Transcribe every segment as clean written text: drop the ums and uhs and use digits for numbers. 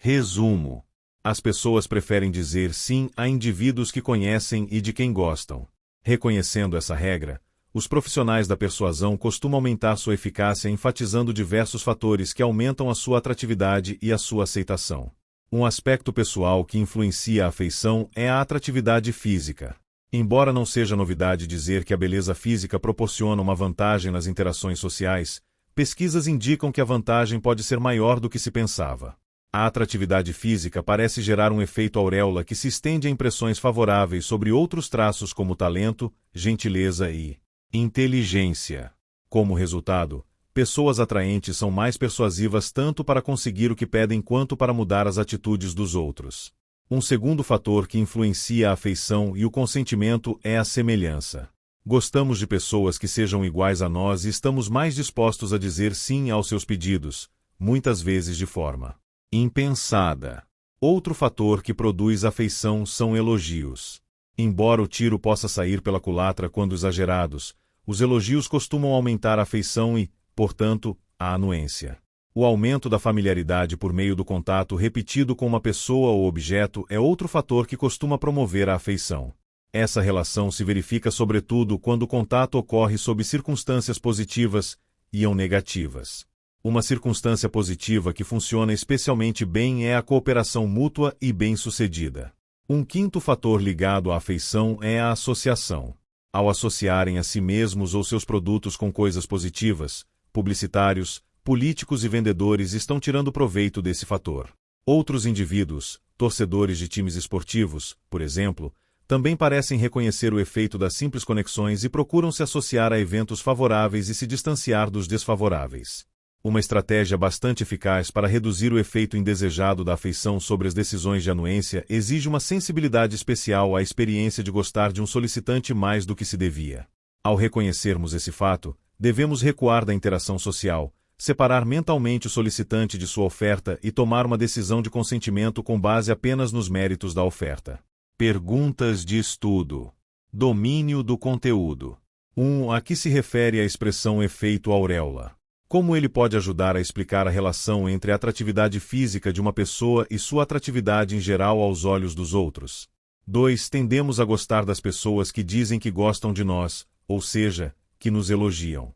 Resumo: as pessoas preferem dizer sim a indivíduos que conhecem e de quem gostam. Reconhecendo essa regra, os profissionais da persuasão costumam aumentar sua eficácia enfatizando diversos fatores que aumentam a sua atratividade e a sua aceitação. Um aspecto pessoal que influencia a afeição é a atratividade física. Embora não seja novidade dizer que a beleza física proporciona uma vantagem nas interações sociais, pesquisas indicam que a vantagem pode ser maior do que se pensava. A atratividade física parece gerar um efeito auréola que se estende a impressões favoráveis sobre outros traços como talento, gentileza e inteligência. Como resultado, pessoas atraentes são mais persuasivas tanto para conseguir o que pedem quanto para mudar as atitudes dos outros. Um segundo fator que influencia a afeição e o consentimento é a semelhança. Gostamos de pessoas que sejam iguais a nós e estamos mais dispostos a dizer sim aos seus pedidos, muitas vezes de forma impensada. Outro fator que produz afeição são elogios. Embora o tiro possa sair pela culatra quando exagerados, os elogios costumam aumentar a afeição e, portanto, a anuência. O aumento da familiaridade por meio do contato repetido com uma pessoa ou objeto é outro fator que costuma promover a afeição. Essa relação se verifica sobretudo quando o contato ocorre sob circunstâncias positivas e ou negativas. Uma circunstância positiva que funciona especialmente bem é a cooperação mútua e bem-sucedida. Um quinto fator ligado à afeição é a associação. Ao associarem a si mesmos ou seus produtos com coisas positivas, publicitários, políticos e vendedores estão tirando proveito desse fator. Outros indivíduos, torcedores de times esportivos, por exemplo, também parecem reconhecer o efeito das simples conexões e procuram se associar a eventos favoráveis e se distanciar dos desfavoráveis. Uma estratégia bastante eficaz para reduzir o efeito indesejado da afeição sobre as decisões de anuência exige uma sensibilidade especial à experiência de gostar de um solicitante mais do que se devia. Ao reconhecermos esse fato, devemos recuar da interação social, separar mentalmente o solicitante de sua oferta e tomar uma decisão de consentimento com base apenas nos méritos da oferta. Perguntas de estudo. Domínio do conteúdo. 1. A que se refere a expressão efeito auréola? Como ele pode ajudar a explicar a relação entre a atratividade física de uma pessoa e sua atratividade em geral aos olhos dos outros? 2. Tendemos a gostar das pessoas que dizem que gostam de nós, ou seja, que nos elogiam.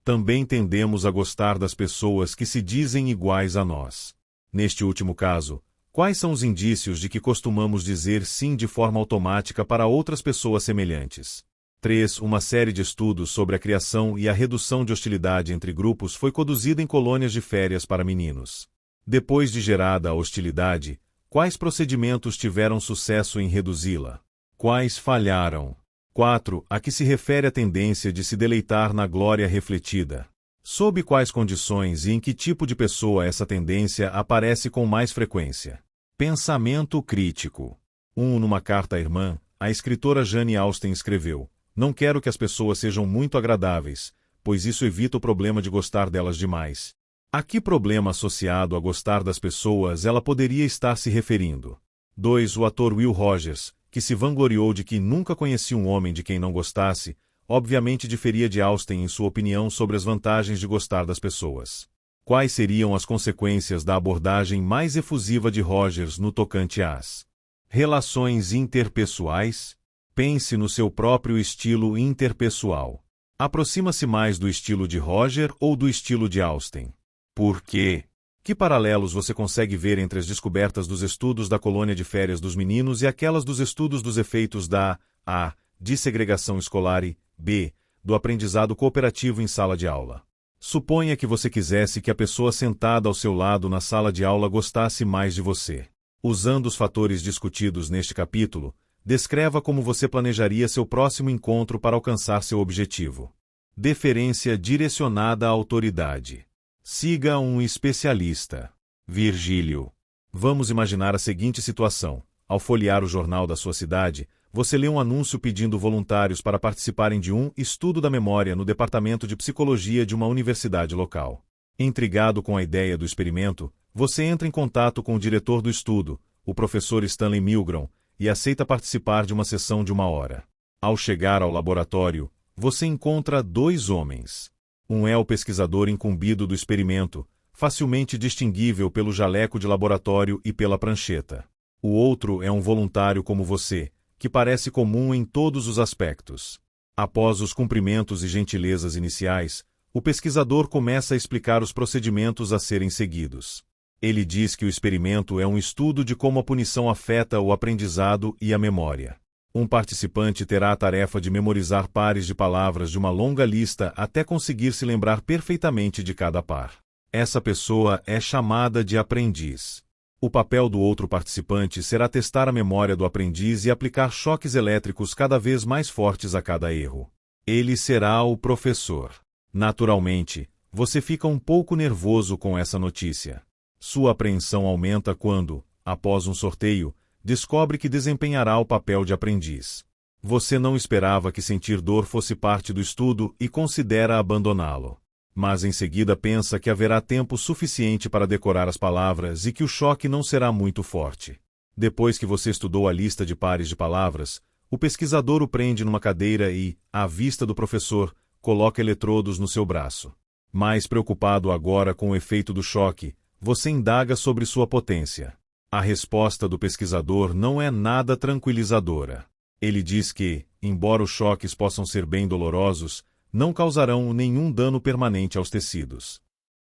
Também tendemos a gostar das pessoas que se dizem iguais a nós. Neste último caso, quais são os indícios de que costumamos dizer sim de forma automática para outras pessoas semelhantes? 3. Uma série de estudos sobre a criação e a redução de hostilidade entre grupos foi conduzida em colônias de férias para meninos. Depois de gerada a hostilidade, quais procedimentos tiveram sucesso em reduzi-la? Quais falharam? 4. A que se refere a tendência de se deleitar na glória refletida? Sob quais condições e em que tipo de pessoa essa tendência aparece com mais frequência? Pensamento crítico. 1. Numa carta à irmã, a escritora Jane Austen escreveu: "Não quero que as pessoas sejam muito agradáveis, pois isso evita o problema de gostar delas demais." A que problema associado a gostar das pessoas ela poderia estar se referindo? 2. O ator Will Rogers, que se vangloriou de que nunca conhecia um homem de quem não gostasse, obviamente diferia de Austen em sua opinião sobre as vantagens de gostar das pessoas. Quais seriam as consequências da abordagem mais efusiva de Rogers no tocante às relações interpessoais? Pense no seu próprio estilo interpessoal. Aproxima-se mais do estilo de Roger ou do estilo de Austen? Por quê? Que paralelos você consegue ver entre as descobertas dos estudos da colônia de férias dos meninos e aquelas dos estudos dos efeitos da A. Dissegregação escolar e B. Do aprendizado cooperativo em sala de aula? Suponha que você quisesse que a pessoa sentada ao seu lado na sala de aula gostasse mais de você. Usando os fatores discutidos neste capítulo, descreva como você planejaria seu próximo encontro para alcançar seu objetivo. Deferência direcionada à autoridade. Siga um especialista. Virgílio. Vamos imaginar a seguinte situação. Ao folhear o jornal da sua cidade, você lê um anúncio pedindo voluntários para participarem de um estudo da memória no departamento de psicologia de uma universidade local. Intrigado com a ideia do experimento, você entra em contato com o diretor do estudo, o professor Stanley Milgram, e aceita participar de uma sessão de 1 hora. Ao chegar ao laboratório, você encontra 2 homens. Um é o pesquisador incumbido do experimento, facilmente distinguível pelo jaleco de laboratório e pela prancheta. O outro é um voluntário como você, que parece comum em todos os aspectos. Após os cumprimentos e gentilezas iniciais, o pesquisador começa a explicar os procedimentos a serem seguidos. Ele diz que o experimento é um estudo de como a punição afeta o aprendizado e a memória. Um participante terá a tarefa de memorizar pares de palavras de uma longa lista até conseguir se lembrar perfeitamente de cada par. Essa pessoa é chamada de aprendiz. O papel do outro participante será testar a memória do aprendiz e aplicar choques elétricos cada vez mais fortes a cada erro. Ele será o professor. Naturalmente, você fica um pouco nervoso com essa notícia. Sua apreensão aumenta quando, após um sorteio, descobre que desempenhará o papel de aprendiz. Você não esperava que sentir dor fosse parte do estudo e considera abandoná-lo. Mas em seguida pensa que haverá tempo suficiente para decorar as palavras e que o choque não será muito forte. Depois que você estudou a lista de pares de palavras, o pesquisador o prende numa cadeira e, à vista do professor, coloca eletrodos no seu braço. Mais preocupado agora com o efeito do choque, você indaga sobre sua potência. A resposta do pesquisador não é nada tranquilizadora. Ele diz que, embora os choques possam ser bem dolorosos, não causarão nenhum dano permanente aos tecidos.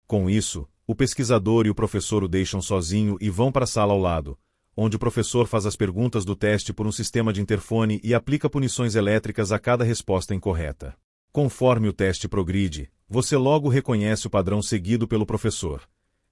Com isso, o pesquisador e o professor o deixam sozinho e vão para a sala ao lado, onde o professor faz as perguntas do teste por um sistema de interfone e aplica punições elétricas a cada resposta incorreta. Conforme o teste progride, você logo reconhece o padrão seguido pelo professor.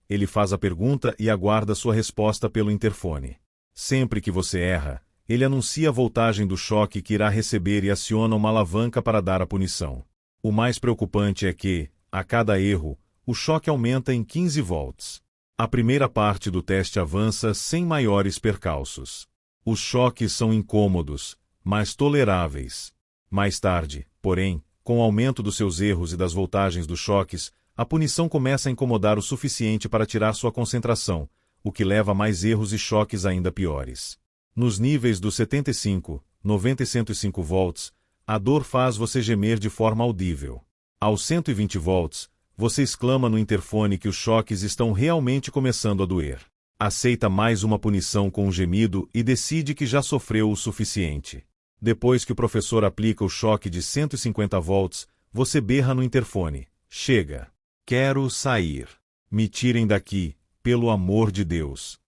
Ele faz a pergunta e aguarda sua resposta pelo interfone. Sempre que você erra, ele anuncia a voltagem do choque que irá receber e aciona uma alavanca para dar a punição. O mais preocupante é que, a cada erro, o choque aumenta em 15 volts. A primeira parte do teste avança sem maiores percalços. Os choques são incômodos, mas toleráveis. Mais tarde, porém, com o aumento dos seus erros e das voltagens dos choques, a punição começa a incomodar o suficiente para tirar sua concentração, o que leva a mais erros e choques ainda piores. Nos níveis dos 75, 90 e 105 volts, a dor faz você gemer de forma audível. Aos 120 volts, você exclama no interfone que os choques estão realmente começando a doer. Aceita mais uma punição com um gemido e decide que já sofreu o suficiente. Depois que o professor aplica o choque de 150 volts, você berra no interfone: "Chega! Quero sair! Me tirem daqui, pelo amor de Deus!"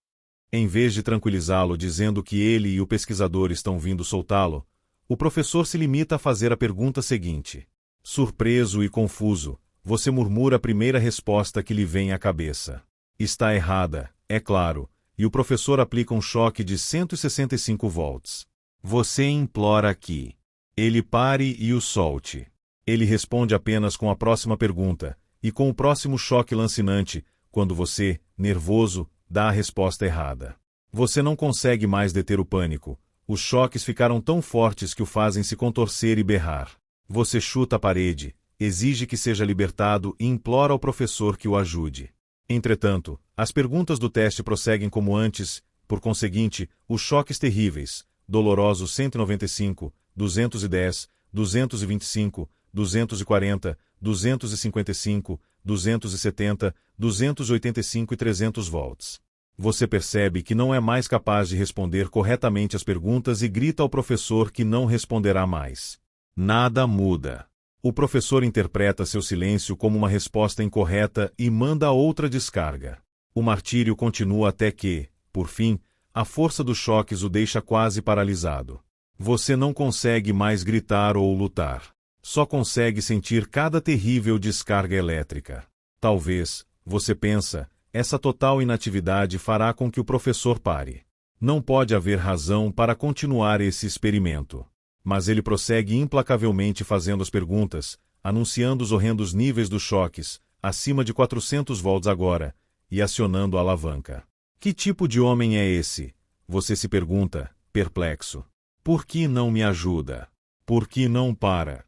Em vez de tranquilizá-lo dizendo que ele e o pesquisador estão vindo soltá-lo, o professor se limita a fazer a pergunta seguinte. Surpreso e confuso, você murmura a primeira resposta que lhe vem à cabeça. Está errada, é claro, e o professor aplica um choque de 165 volts. Você implora que ele pare e o solte. Ele responde apenas com a próxima pergunta, e com o próximo choque lancinante, quando você, nervoso, dá a resposta errada. Você não consegue mais deter o pânico. Os choques ficaram tão fortes que o fazem se contorcer e berrar. Você chuta a parede, exige que seja libertado e implora ao professor que o ajude. Entretanto, as perguntas do teste prosseguem como antes, por conseguinte, os choques terríveis, dolorosos 195, 210, 225, 240, 255, 270, 285 e 300 volts. Você percebe que não é mais capaz de responder corretamente as perguntas e grita ao professor que não responderá mais. Nada muda. O professor interpreta seu silêncio como uma resposta incorreta e manda outra descarga. O martírio continua até que, por fim, a força dos choques o deixa quase paralisado. Você não consegue mais gritar ou lutar. Só consegue sentir cada terrível descarga elétrica. Talvez, você pensa, essa total inatividade fará com que o professor pare. Não pode haver razão para continuar esse experimento. Mas ele prossegue implacavelmente fazendo as perguntas, anunciando os horrendos níveis dos choques, acima de 400 volts agora, e acionando a alavanca. Que tipo de homem é esse? Você se pergunta, perplexo. Por que não me ajuda? Por que não para?